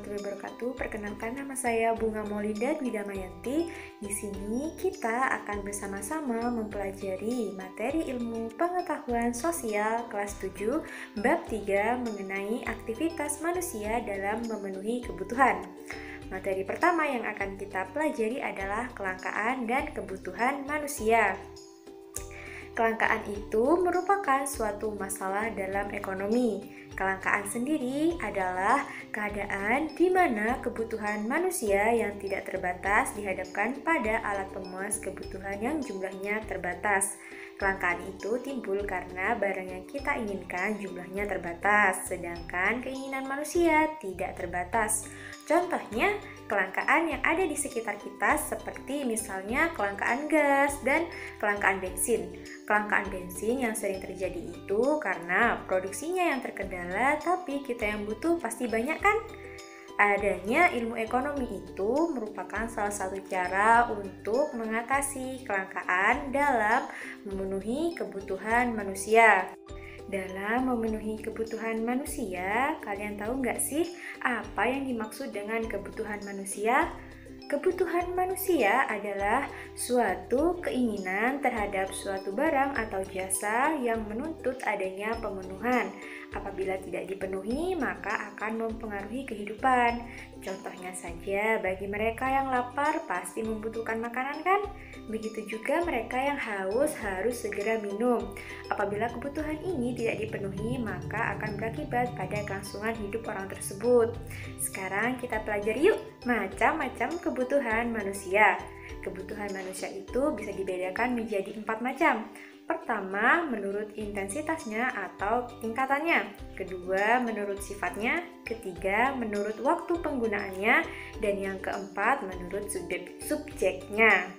warahmatullahi wabarakatuh. Perkenalkan, nama saya Bunga Maulinda Dwidamayanti. Di sini kita akan bersama-sama mempelajari materi ilmu pengetahuan sosial kelas 7 bab 3 mengenai aktivitas manusia dalam memenuhi kebutuhan. Materi pertama yang akan kita pelajari adalah kelangkaan dan kebutuhan manusia. Kelangkaan itu merupakan suatu masalah dalam ekonomi. Kelangkaan sendiri adalah keadaan di mana kebutuhan manusia yang tidak terbatas dihadapkan pada alat pemuas kebutuhan yang jumlahnya terbatas. Kelangkaan itu timbul karena barang yang kita inginkan jumlahnya terbatas, sedangkan keinginan manusia tidak terbatas. Contohnya, kelangkaan yang ada di sekitar kita seperti misalnya kelangkaan gas dan kelangkaan bensin. Kelangkaan bensin yang sering terjadi itu karena produksinya yang terkendala, tapi kita yang butuh pasti banyak kan? Adanya ilmu ekonomi itu merupakan salah satu cara untuk mengatasi kelangkaan dalam memenuhi kebutuhan manusia. Dalam memenuhi kebutuhan manusia, kalian tahu nggak sih apa yang dimaksud dengan kebutuhan manusia? Kebutuhan manusia adalah suatu keinginan terhadap suatu barang atau jasa yang menuntut adanya pemenuhan. Apabila tidak dipenuhi, maka akan mempengaruhi kehidupan. Contohnya saja, bagi mereka yang lapar pasti membutuhkan makanan kan? Begitu juga mereka yang haus harus segera minum. Apabila kebutuhan ini tidak dipenuhi, maka akan berakibat pada kelangsungan hidup orang tersebut. Sekarang kita pelajari yuk macam-macam kebutuhan manusia. Kebutuhan manusia itu bisa dibedakan menjadi 4 macam. Pertama, menurut intensitasnya atau tingkatannya. Kedua, menurut sifatnya. Ketiga, menurut waktu penggunaannya. Dan yang keempat, menurut subjeknya.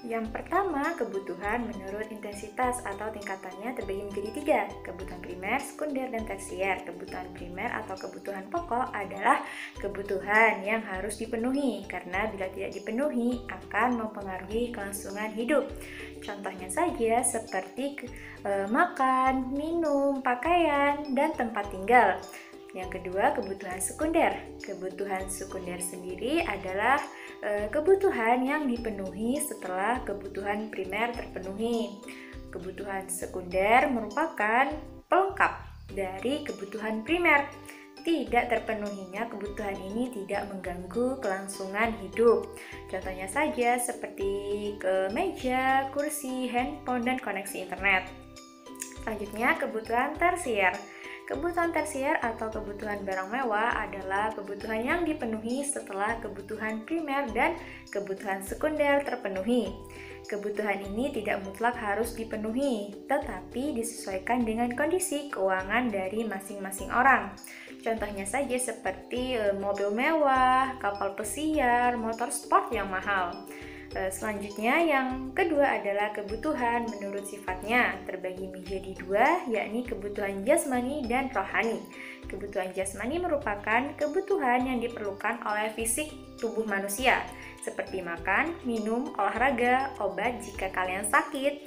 Yang pertama, kebutuhan menurut intensitas atau tingkatannya terbagi menjadi 3. Kebutuhan primer, sekunder, dan tersier. Kebutuhan primer atau kebutuhan pokok adalah kebutuhan yang harus dipenuhi, karena bila tidak dipenuhi akan mempengaruhi kelangsungan hidup. Contohnya saja seperti makan, minum, pakaian, dan tempat tinggal. Yang kedua, kebutuhan sekunder. Kebutuhan sekunder sendiri adalah kebutuhan yang dipenuhi setelah kebutuhan primer terpenuhi. Kebutuhan sekunder merupakan pelengkap dari kebutuhan primer. Tidak terpenuhinya kebutuhan ini tidak mengganggu kelangsungan hidup. Contohnya saja seperti meja, kursi, handphone, dan koneksi internet. Selanjutnya, kebutuhan tersier. Kebutuhan tersier atau kebutuhan barang mewah adalah kebutuhan yang dipenuhi setelah kebutuhan primer dan kebutuhan sekunder terpenuhi. Kebutuhan ini tidak mutlak harus dipenuhi, tetapi disesuaikan dengan kondisi keuangan dari masing-masing orang. Contohnya saja seperti mobil mewah, kapal pesiar, motor sport yang mahal. Selanjutnya yang kedua adalah kebutuhan menurut sifatnya, terbagi menjadi 2, yakni kebutuhan jasmani dan rohani. Kebutuhan jasmani merupakan kebutuhan yang diperlukan oleh fisik tubuh manusia, seperti makan, minum, olahraga, obat jika kalian sakit.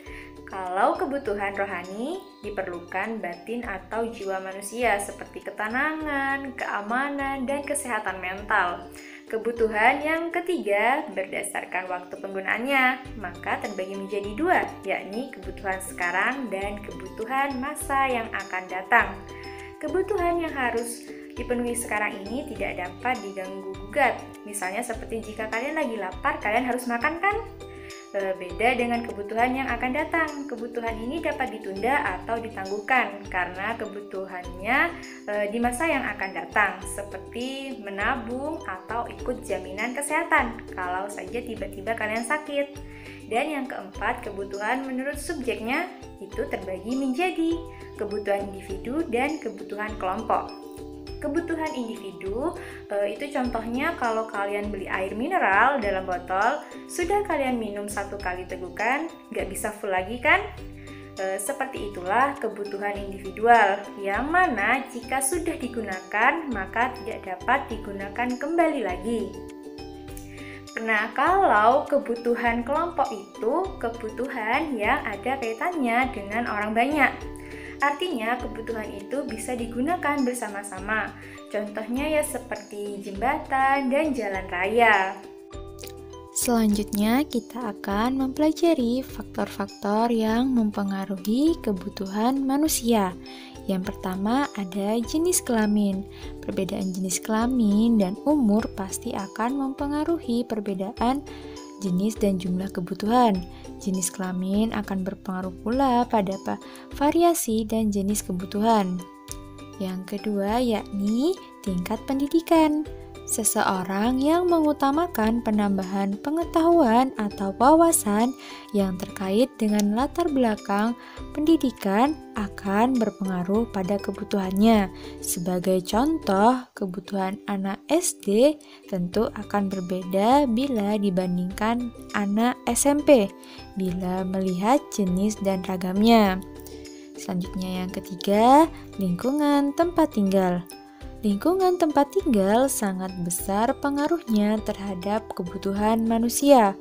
Kalau kebutuhan rohani diperlukan batin atau jiwa manusia, seperti ketenangan, keamanan, dan kesehatan mental. Kebutuhan yang ketiga berdasarkan waktu penggunaannya, maka terbagi menjadi 2, yakni kebutuhan sekarang dan kebutuhan masa yang akan datang. Kebutuhan yang harus dipenuhi sekarang ini tidak dapat diganggu-gugat. Misalnya seperti jika kalian lagi lapar, kalian harus makan kan? Beda dengan kebutuhan yang akan datang. Kebutuhan ini dapat ditunda atau ditangguhkan karena kebutuhannya di masa yang akan datang, seperti menabung atau ikut jaminan kesehatan kalau saja tiba-tiba kalian sakit. Dan yang keempat, kebutuhan menurut subjeknya itu terbagi menjadi kebutuhan individu dan kebutuhan kelompok. Kebutuhan individu itu contohnya kalau kalian beli air mineral dalam botol, sudah kalian minum 1 kali tegukan, nggak bisa full lagi kan? Seperti itulah kebutuhan individual, yang mana jika sudah digunakan maka tidak dapat digunakan kembali lagi. Nah, kalau kebutuhan kelompok itu kebutuhan yang ada kaitannya dengan orang banyak. Artinya kebutuhan itu bisa digunakan bersama-sama. Contohnya ya seperti jembatan dan jalan raya. Selanjutnya, kita akan mempelajari faktor-faktor yang mempengaruhi kebutuhan manusia. Yang pertama ada jenis kelamin. Perbedaan jenis kelamin dan umur pasti akan mempengaruhi perbedaan jenis dan jumlah kebutuhan. Jenis kelamin akan berpengaruh pula pada variasi dan jenis kebutuhan. Yang kedua yakni tingkat pendidikan. Seseorang yang mengutamakan penambahan pengetahuan atau wawasan yang terkait dengan latar belakang pendidikan akan berpengaruh pada kebutuhannya. Sebagai contoh, kebutuhan anak SD tentu akan berbeda bila dibandingkan anak SMP, bila melihat jenis dan ragamnya. Selanjutnya yang ketiga, lingkungan tempat tinggal. Lingkungan tempat tinggal sangat besar pengaruhnya terhadap kebutuhan manusia.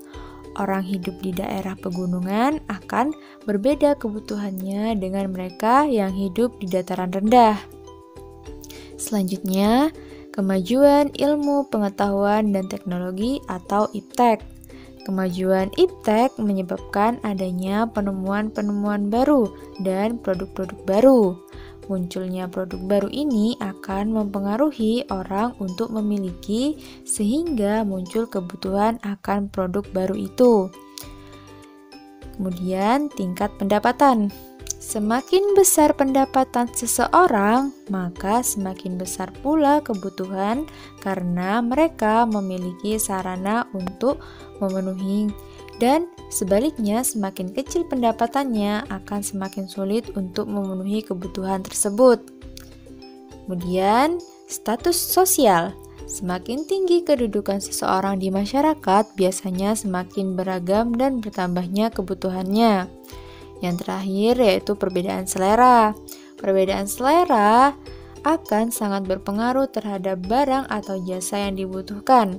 Orang hidup di daerah pegunungan akan berbeda kebutuhannya dengan mereka yang hidup di dataran rendah. Selanjutnya, kemajuan ilmu pengetahuan dan teknologi atau IPTEK. Kemajuan IPTEK menyebabkan adanya penemuan-penemuan baru dan produk-produk baru. Munculnya produk baru ini akan mempengaruhi orang untuk memiliki sehingga muncul kebutuhan akan produk baru itu. Kemudian tingkat pendapatan. Semakin besar pendapatan seseorang, maka semakin besar pula kebutuhan karena mereka memiliki sarana untuk memenuhi. Dan sebaliknya, semakin kecil pendapatannya akan semakin sulit untuk memenuhi kebutuhan tersebut. Kemudian, status sosial. Semakin tinggi kedudukan seseorang di masyarakat, biasanya semakin beragam dan bertambahnya kebutuhannya. Yang terakhir yaitu perbedaan selera. Perbedaan selera akan sangat berpengaruh terhadap barang atau jasa yang dibutuhkan.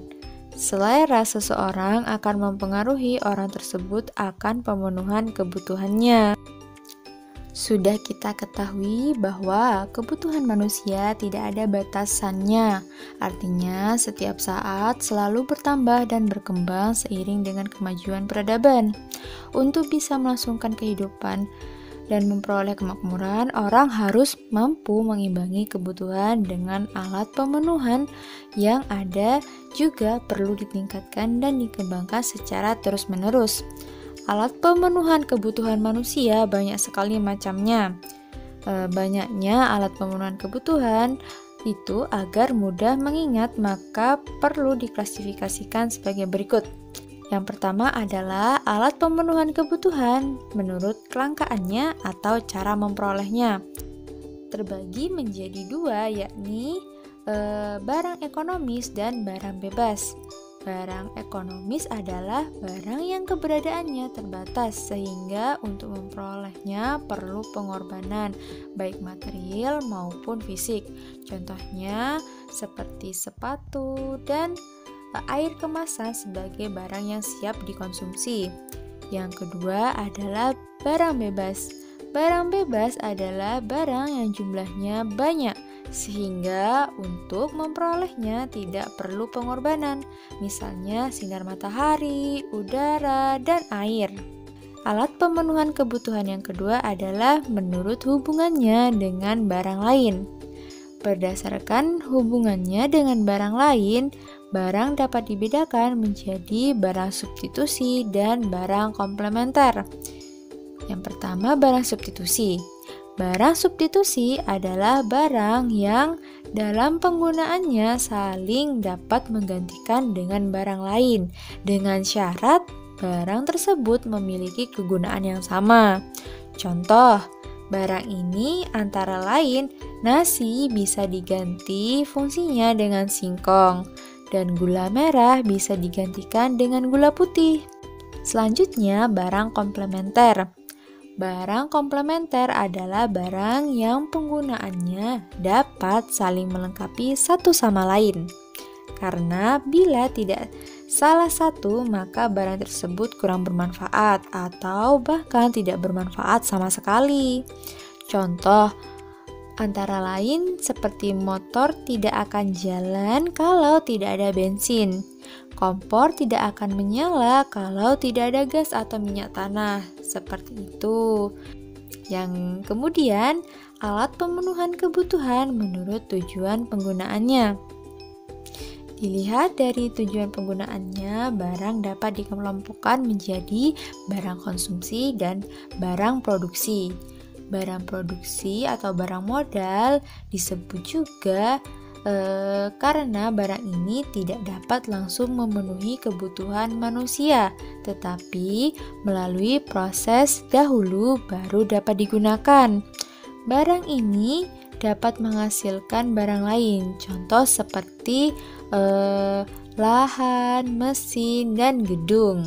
Selera seseorang akan mempengaruhi orang tersebut akan pemenuhan kebutuhannya. Sudah kita ketahui bahwa kebutuhan manusia tidak ada batasannya. Artinya, setiap saat selalu bertambah dan berkembang seiring dengan kemajuan peradaban. Untuk bisa melangsungkan kehidupan dan memperoleh kemakmuran, orang harus mampu mengimbangi kebutuhan dengan alat pemenuhan yang ada juga perlu ditingkatkan dan dikembangkan secara terus-menerus. Alat pemenuhan kebutuhan manusia banyak sekali macamnya. Banyaknya alat pemenuhan kebutuhan itu agar mudah mengingat, maka perlu diklasifikasikan sebagai berikut. Yang pertama adalah alat pemenuhan kebutuhan menurut kelangkaannya atau cara memperolehnya. Terbagi menjadi dua, yakni barang ekonomis dan barang bebas. Barang ekonomis adalah barang yang keberadaannya terbatas sehingga untuk memperolehnya perlu pengorbanan baik material maupun fisik. Contohnya seperti sepatu dan air kemasan sebagai barang yang siap dikonsumsi. Yang kedua adalah barang bebas. Barang bebas adalah barang yang jumlahnya banyak, sehingga untuk memperolehnya tidak perlu pengorbanan, misalnya sinar matahari, udara, dan air. Alat pemenuhan kebutuhan yang kedua adalah menurut hubungannya dengan barang lain. Berdasarkan hubungannya dengan barang lain, barang dapat dibedakan menjadi barang substitusi dan barang komplementer. Yang pertama, barang substitusi. Barang substitusi adalah barang yang dalam penggunaannya saling dapat menggantikan dengan barang lain dengan syarat barang tersebut memiliki kegunaan yang sama. Contoh, barang ini antara lain nasi bisa diganti fungsinya dengan singkong dan gula merah bisa digantikan dengan gula putih. Selanjutnya, barang komplementer. Barang komplementer adalah barang yang penggunaannya dapat saling melengkapi satu sama lain. Karena bila tidak salah satu, maka barang tersebut kurang bermanfaat atau bahkan tidak bermanfaat sama sekali. Contoh antara lain seperti motor tidak akan jalan kalau tidak ada bensin. Kompor tidak akan menyala kalau tidak ada gas atau minyak tanah. Seperti itu. Yang kemudian, alat pemenuhan kebutuhan menurut tujuan penggunaannya. Dilihat dari tujuan penggunaannya, barang dapat dikelompokkan menjadi barang konsumsi dan barang produksi. Barang produksi atau barang modal disebut juga karena barang ini tidak dapat langsung memenuhi kebutuhan manusia, tetapi melalui proses dahulu baru dapat digunakan. Barang ini dapat menghasilkan barang lain, contoh seperti lahan, mesin, dan gedung.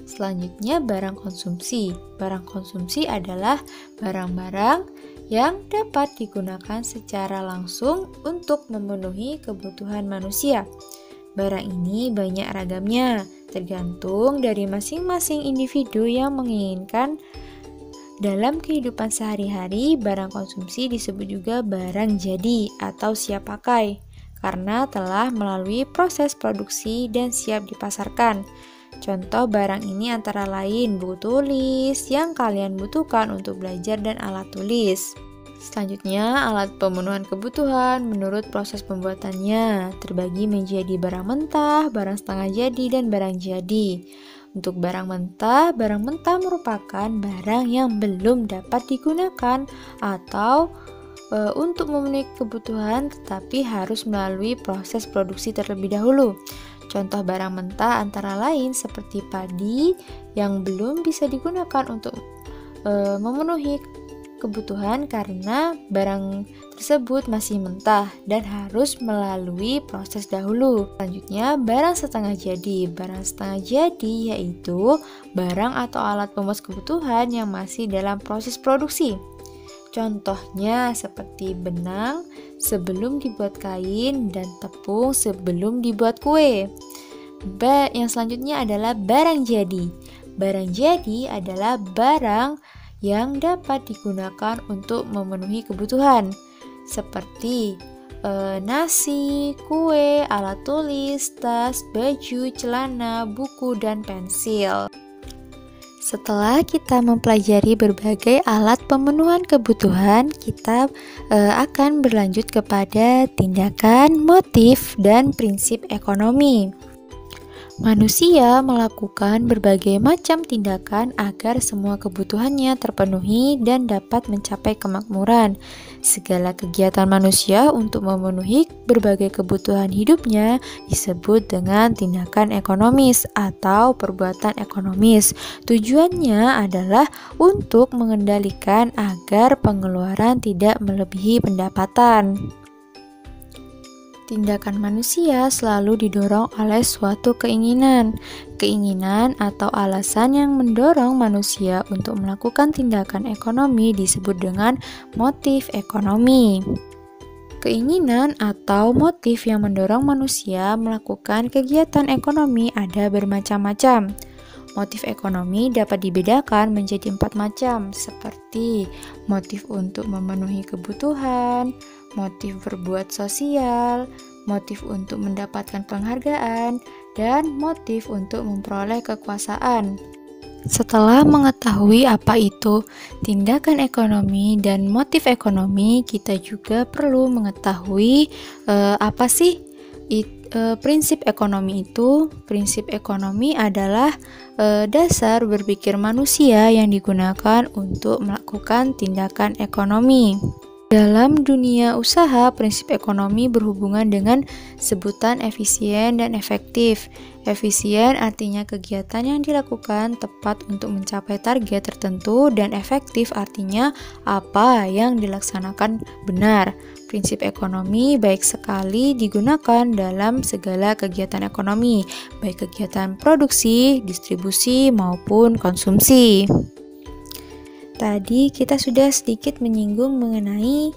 Selanjutnya barang konsumsi. Barang konsumsi adalah barang-barang yang dapat digunakan secara langsung untuk memenuhi kebutuhan manusia. Barang ini banyak ragamnya, tergantung dari masing-masing individu yang menginginkan. Dalam kehidupan sehari-hari, barang konsumsi disebut juga barang jadi atau siap pakai, karena telah melalui proses produksi dan siap dipasarkan. Contoh barang ini antara lain buku tulis yang kalian butuhkan untuk belajar dan alat tulis. Selanjutnya, alat pemenuhan kebutuhan menurut proses pembuatannya terbagi menjadi barang mentah, barang setengah jadi, dan barang jadi. Untuk barang mentah merupakan barang yang belum dapat digunakan atau untuk memenuhi kebutuhan tetapi harus melalui proses produksi terlebih dahulu. Contoh barang mentah antara lain seperti padi yang belum bisa digunakan untuk memenuhi kebutuhan karena barang tersebut masih mentah dan harus melalui proses dahulu. Selanjutnya, barang setengah jadi. Barang setengah jadi yaitu barang atau alat pemuas kebutuhan yang masih dalam proses produksi. Contohnya seperti benang sebelum dibuat kain dan tepung sebelum dibuat kue. Yang selanjutnya adalah barang jadi. Barang jadi adalah barang yang dapat digunakan untuk memenuhi kebutuhan seperti nasi, kue, alat tulis, tas, baju, celana, buku, dan pensil. Setelah kita mempelajari berbagai alat pemenuhan kebutuhan, kita akan berlanjut kepada tindakan, motif, dan prinsip ekonomi. Manusia melakukan berbagai macam tindakan agar semua kebutuhannya terpenuhi dan dapat mencapai kemakmuran. Segala kegiatan manusia untuk memenuhi berbagai kebutuhan hidupnya disebut dengan tindakan ekonomis atau perbuatan ekonomis. Tujuannya adalah untuk mengendalikan agar pengeluaran tidak melebihi pendapatan. Tindakan manusia selalu didorong oleh suatu keinginan atau alasan yang mendorong manusia untuk melakukan tindakan ekonomi disebut dengan motif ekonomi. Keinginan atau motif yang mendorong manusia melakukan kegiatan ekonomi ada bermacam-macam. Motif ekonomi dapat dibedakan menjadi 4 macam, seperti motif untuk memenuhi kebutuhan, motif berbuat sosial, motif untuk mendapatkan penghargaan, dan motif untuk memperoleh kekuasaan. Setelah mengetahui apa itu tindakan ekonomi dan motif ekonomi, kita juga perlu mengetahui apa sih prinsip ekonomi itu. Prinsip ekonomi adalah dasar berpikir manusia yang digunakan untuk melakukan tindakan ekonomi. Dalam dunia usaha, prinsip ekonomi berhubungan dengan sebutan efisien dan efektif. Efisien artinya kegiatan yang dilakukan tepat untuk mencapai target tertentu, dan efektif artinya apa yang dilaksanakan benar. Prinsip ekonomi baik sekali digunakan dalam segala kegiatan ekonomi, baik kegiatan produksi, distribusi, maupun konsumsi. Tadi kita sudah sedikit menyinggung mengenai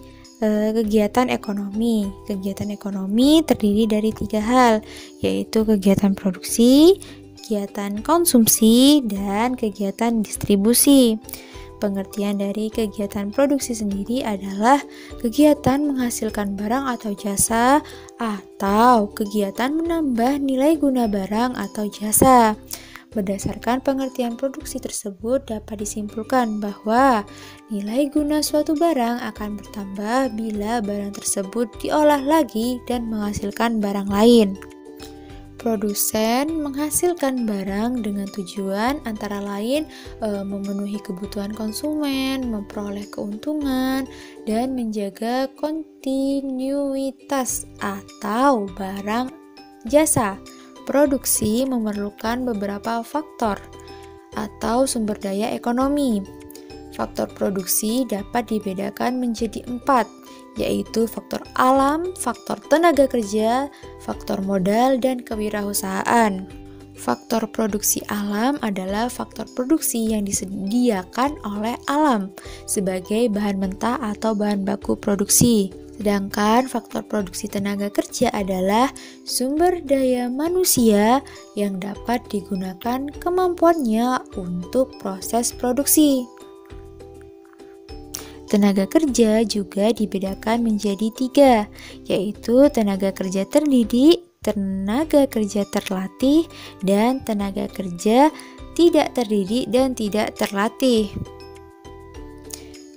kegiatan ekonomi. Kegiatan ekonomi terdiri dari 3 hal, yaitu kegiatan produksi, kegiatan konsumsi, dan kegiatan distribusi. Pengertian dari kegiatan produksi sendiri adalah kegiatan menghasilkan barang atau jasa atau kegiatan menambah nilai guna barang atau jasa. Berdasarkan pengertian produksi tersebut dapat disimpulkan bahwa nilai guna suatu barang akan bertambah bila barang tersebut diolah lagi dan menghasilkan barang lain. Produsen menghasilkan barang dengan tujuan antara lain memenuhi kebutuhan konsumen, memperoleh keuntungan, dan menjaga kontinuitas atau barang jasa. Produksi memerlukan beberapa faktor atau sumber daya ekonomi. Faktor produksi dapat dibedakan menjadi 4, yaitu faktor alam, faktor tenaga kerja, faktor modal, dan kewirausahaan. Faktor produksi alam adalah faktor produksi yang disediakan oleh alam sebagai bahan mentah atau bahan baku produksi. Sedangkan faktor produksi tenaga kerja adalah sumber daya manusia yang dapat digunakan kemampuannya untuk proses produksi. Tenaga kerja juga dibedakan menjadi 3, yaitu tenaga kerja terdidik, tenaga kerja terlatih, dan tenaga kerja tidak terdidik dan tidak terlatih.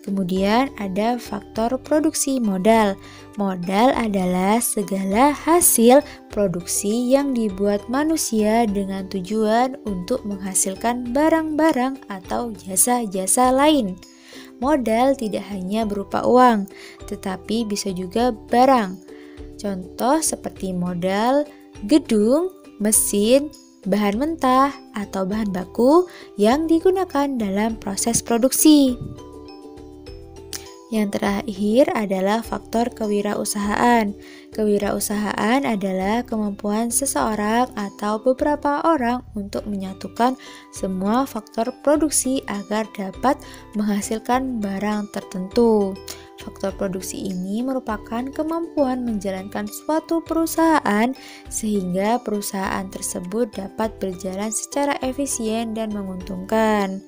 Kemudian ada faktor produksi modal. Modal adalah segala hasil produksi yang dibuat manusia dengan tujuan untuk menghasilkan barang-barang atau jasa-jasa lain. Modal tidak hanya berupa uang, tetapi bisa juga barang. Contoh seperti modal gedung, mesin, bahan mentah, atau bahan baku yang digunakan dalam proses produksi. Yang terakhir adalah faktor kewirausahaan. Kewirausahaan adalah kemampuan seseorang atau beberapa orang untuk menyatukan semua faktor produksi agar dapat menghasilkan barang tertentu. Faktor produksi ini merupakan kemampuan menjalankan suatu perusahaan sehingga perusahaan tersebut dapat berjalan secara efisien dan menguntungkan.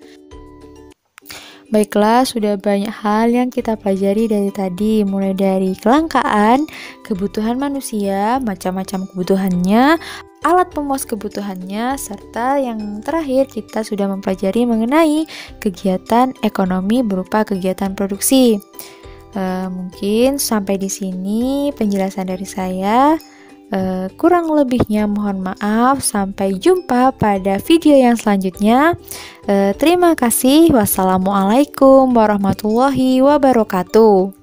Baiklah, sudah banyak hal yang kita pelajari dari tadi, mulai dari kelangkaan, kebutuhan manusia, macam-macam kebutuhannya, alat pemuas kebutuhannya, serta yang terakhir kita sudah mempelajari mengenai kegiatan ekonomi berupa kegiatan produksi. Mungkin sampai di sini penjelasan dari saya. Kurang lebihnya mohon maaf. Sampai jumpa pada video yang selanjutnya. Terima kasih. Wassalamualaikum warahmatullahi wabarakatuh.